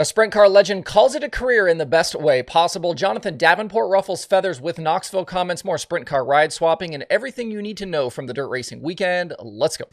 A sprint car legend calls it a career in the best way possible. Jonathan Davenport ruffles feathers with Knoxville comments, more sprint car ride swapping, and everything you need to know from the dirt racing weekend. Let's go.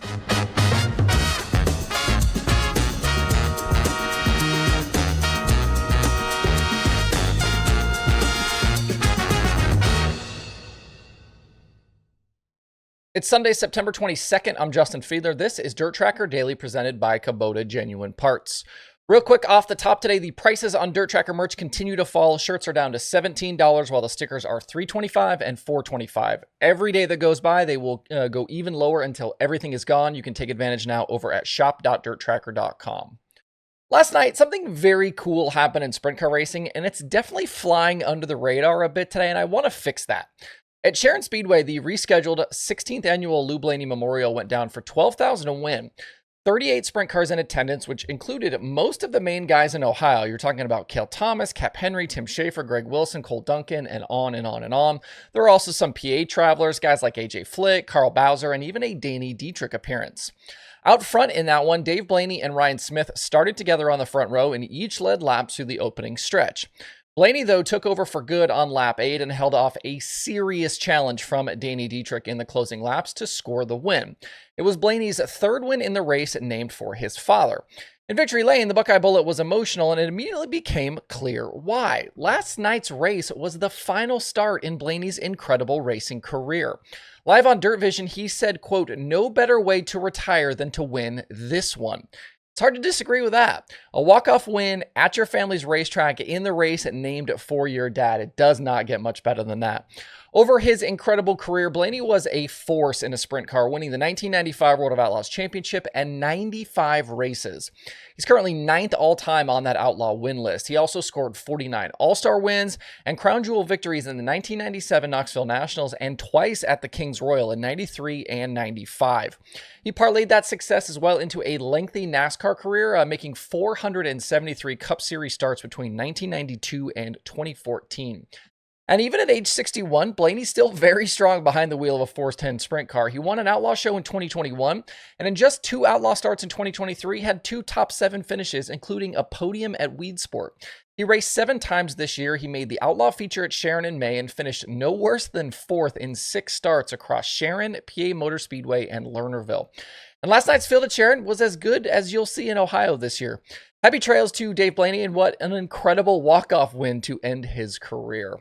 It's Sunday, September 22nd. I'm Justin Fiedler. This is DIRTRACKR Daily presented by Kubota Genuine Parts. Real quick off the top today, the prices on DIRTRACKR merch continue to fall. Shirts are down to $17 while the stickers are $3.25 and $4.25. Every day that goes by, they will go even lower until everything is gone. You can take advantage now over at shop.dirtracker.com. Last night, something very cool happened in sprint car racing, and it's definitely flying under the radar a bit today, and I want to fix that. At Sharon Speedway, the rescheduled 16th annual Lou Blaney Memorial went down for $12,000 a win. 38 sprint cars in attendance, which included most of the main guys in Ohio. You're talking about Cale Thomas, Cap Henry, Tim Schaefer, Greg Wilson, Cole Duncan, and on and on and on. There are also some PA travelers, guys like AJ Flick, Carl Bowser, and even a Danny Dietrich appearance. Out front in that one, Dave Blaney and Ryan Smith started together on the front row and each led laps through the opening stretch. Blaney, though, took over for good on lap 8 and held off a serious challenge from Danny Dietrich in the closing laps to score the win. It was Blaney's third win in the race, named for his father. In Victory Lane, the Buckeye Bullet was emotional, and it immediately became clear why. Last night's race was the final start in Blaney's incredible racing career. Live on Dirt Vision, he said, quote, "No better way to retire than to win this one." It's hard to disagree with that. A walk-off win at your family's racetrack in the race named for your dad. It does not get much better than that. Over his incredible career, Blaney was a force in a sprint car, winning the 1995 World of Outlaws Championship and 95 races. He's currently 9th all-time on that Outlaw win list. He also scored 49 All-Star wins and crown jewel victories in the 1997 Knoxville Nationals and twice at the Kings Royal in 93 and 95. He parlayed that success as well into a lengthy NASCAR career, making 473 Cup Series starts between 1992 and 2014. And even at age 61, Blaney's still very strong behind the wheel of a Force 10 sprint car. He won an Outlaw show in 2021, and in just 2 Outlaw starts in 2023, had 2 top 7 finishes, including a podium at Weedsport. He raced 7 times this year. He made the Outlaw feature at Sharon in May and finished no worse than 4th in 6 starts across Sharon, PA Motor Speedway, and Lernerville. And last night's field at Sharon was as good as you'll see in Ohio this year. Happy trails to Dave Blaney, and what an incredible walk-off win to end his career.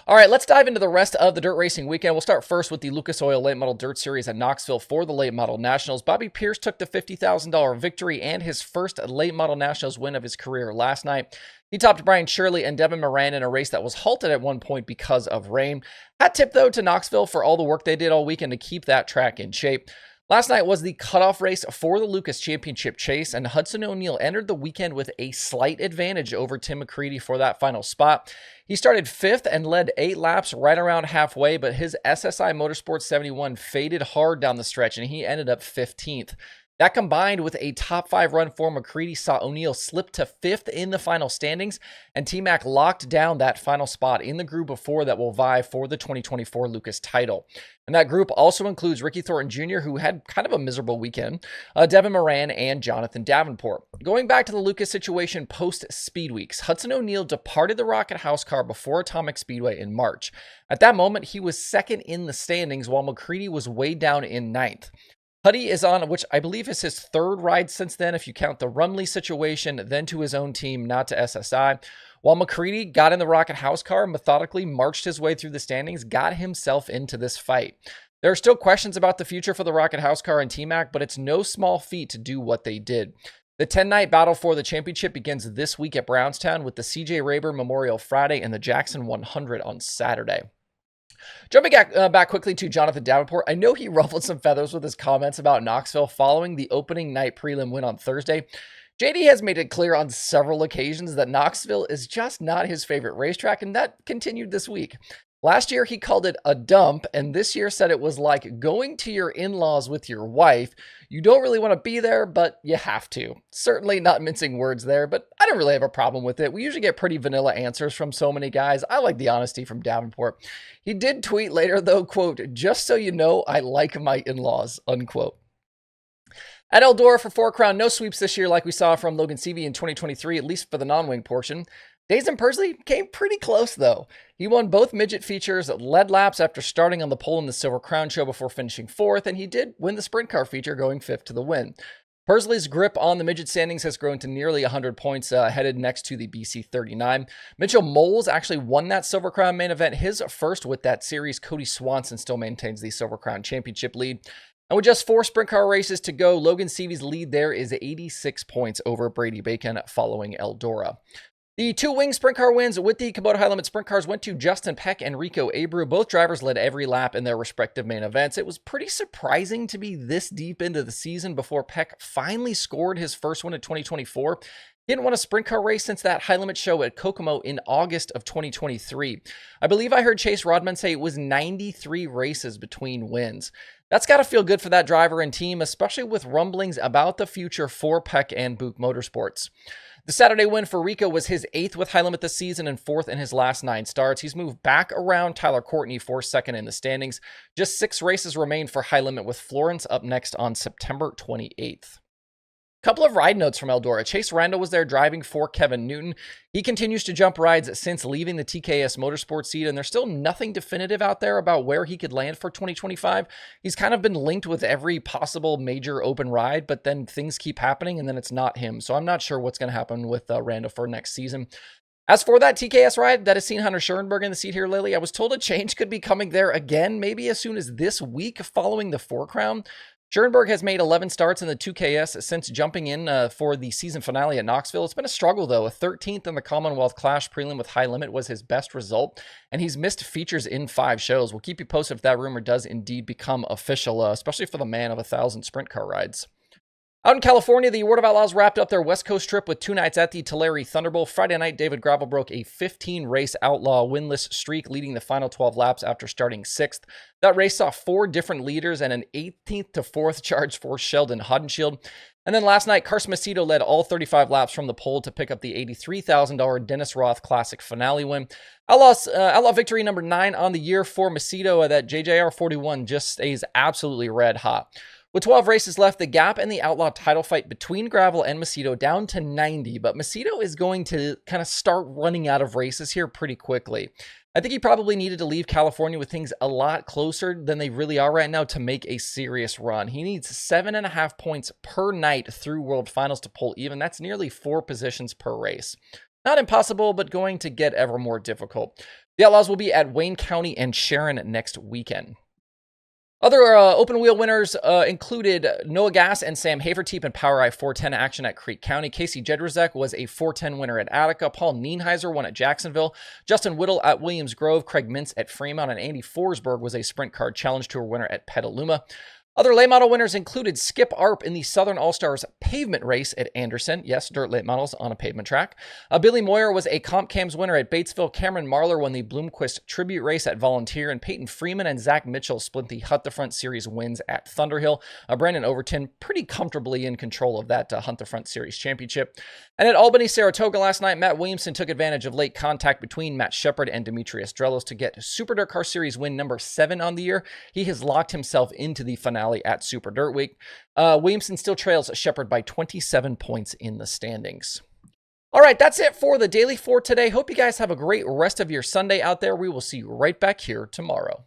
All right, let's dive into the rest of the dirt racing weekend. We'll start first with the Lucas Oil Late Model Dirt Series at Knoxville for the Late Model Nationals. Bobby Pierce took the $50,000 victory and his first Late Model Nationals win of his career last night. He topped Brian Shirley and Devin Moran in a race that was halted at one point because of rain. Hat tip, though, to Knoxville for all the work they did all weekend to keep that track in shape. Last night was the cutoff race for the Lucas Championship chase, and Hudson O'Neal entered the weekend with a slight advantage over Tim McCreadie for that final spot. He started 5th and led 8 laps right around halfway, but his SSI Motorsports 71 faded hard down the stretch, and he ended up 15th. That combined with a top 5 run for McCreadie saw O'Neal slip to 5th in the final standings, and T-Mac locked down that final spot in the group of 4 that will vie for the 2024 Lucas title. And that group also includes Ricky Thornton Jr., who had kind of a miserable weekend, Devin Moran, and Jonathan Davenport. Going back to the Lucas situation post-Speed Weeks, Hudson O'Neal departed the Rocket House car before Atomic Speedway in March. At that moment, he was 2nd in the standings, while McCreadie was way down in 9th. Huddy is on, which I believe is his 3rd ride since then, if you count the Rumley situation, then to his own team, not to SSI. While McCreadie got in the Rocket House car, methodically marched his way through the standings, got himself into this fight. There are still questions about the future for the Rocket House car and T-Mac, but it's no small feat to do what they did. The 10-night battle for the championship begins this week at Brownstown with the CJ Rayburn Memorial Friday and the Jackson 100 on Saturday. Jumping back quickly to Jonathan Davenport, I know he ruffled some feathers with his comments about Knoxville following the opening night prelim win on Thursday. JD has made it clear on several occasions that Knoxville is just not his favorite racetrack, and that continued this week. Last year, he called it a dump, and this year said it was like going to your in-laws with your wife. You don't really want to be there, but you have to. Certainly not mincing words there, but I don't really have a problem with it. We usually get pretty vanilla answers from so many guys. I like the honesty from Davenport. He did tweet later, though, quote, "Just so you know, I like my in-laws," unquote. At Eldora for 4 Crown, no sweeps this year like we saw from Logan Seavey in 2023, at least for the non-wing portion. Daison Pursley came pretty close, though. He won both midget features, led laps after starting on the pole in the Silver Crown show before finishing 4th, and he did win the sprint car feature, going 5th to the win. Pursley's grip on the midget standings has grown to nearly 100 points, headed next to the BC 39. Mitchell Moles actually won that Silver Crown main event, his first with that series. Cody Swanson still maintains the Silver Crown championship lead. And with just 4 sprint car races to go, Logan Seavey's lead there is 86 points over Brady Bacon following Eldora. The 2 wing sprint car wins with the Kubota High Limit sprint cars went to Justin Peck and Rico Abreu. Both drivers led every lap in their respective main events. It was pretty surprising to be this deep into the season before Peck finally scored his first win of 2024. He hadn't won a sprint car race since that High Limit show at Kokomo in August of 2023. I believe I heard Chase Rodman say it was 93 races between wins. That's got to feel good for that driver and team, especially with rumblings about the future for Peck and Buick Motorsports. The Saturday win for Rico was his 8th with High Limit this season and 4th in his last 9 starts. He's moved back around Tyler Courtney for 2nd in the standings. Just 6 races remain for High Limit, with Florence up next on September 28th. Couple of ride notes from Eldora. Chase Randall was there driving for Kevin Newton. He continues to jump rides since leaving the TKS Motorsports seat, and there's still nothing definitive out there about where he could land for 2025. He's kind of been linked with every possible major open ride, but then things keep happening, and then it's not him. So I'm not sure what's going to happen with Randall for next season. As for that TKS ride that has seen Hunter Schuerenberg in the seat here lately, I was told a change could be coming there again, maybe as soon as this week following the 4 Crown. Schuerenberg has made 11 starts in the 2KS since jumping in for the season finale at Knoxville. It's been a struggle, though. A 13th in the Commonwealth Clash prelim with High Limit was his best result, and he's missed features in 5 shows. We'll keep you posted if that rumor does indeed become official, especially for the man of 1,000 sprint car rides. Out in California, the Award of Outlaws wrapped up their West Coast trip with 2 nights at the Tulare Thunderbolt. Friday night, David Gravel broke a 15-race Outlaw winless streak, leading the final 12 laps after starting 6th. That race saw 4 different leaders and an 18th to 4th charge for Sheldon Hodenshield. And then last night, Carson Macedo led all 35 laps from the pole to pick up the $83,000 Dennis Roth Classic finale win. Outlaw victory number 9 on the year for Macedo. That JJR 41 just stays absolutely red hot. With 12 races left, the gap in the Outlaw title fight between Gravel and Macedo down to 90, but Macedo is going to kind of start running out of races here pretty quickly. I think he probably needed to leave California with things a lot closer than they really are right now to make a serious run. He needs 7.5 points per night through World Finals to pull even. That's nearly 4 positions per race. Not impossible, but going to get ever more difficult. The Outlaws will be at Wayne County and Sharon next weekend. Other open wheel winners included Noah Gass and Sam Haverteep in Power Eye 410 action at Creek County. Casey Jedrzak was a 410 winner at Attica. Paul Nienheiser won at Jacksonville. Justin Whittle at Williams Grove. Craig Mintz at Fremont. And Andy Forsberg was a Sprint Car Challenge Tour winner at Petaluma. Other late model winners included Skip Arp in the Southern All-Stars pavement race at Anderson. Yes, dirt late models on a pavement track. Billy Moyer was a Comp Cams winner at Batesville. Cameron Marlar won the Bloomquist Tribute race at Volunteer. And Peyton Freeman and Zach Mitchell split the Hunt the Front Series wins at Thunderhill. Brandon Overton pretty comfortably in control of that Hunt the Front Series championship. And at Albany, Saratoga last night, Matt Williamson took advantage of late contact between Matt Shepard and Demetrius Drelos to get Super Dirt Car Series win number 7 on the year. He has locked himself into the finale at Super Dirt Week. Williamson still trails Shepard by 27 points in the standings. All right, that's it for the Daily for today. Hope you guys have a great rest of your Sunday out there. We will see you right back here tomorrow.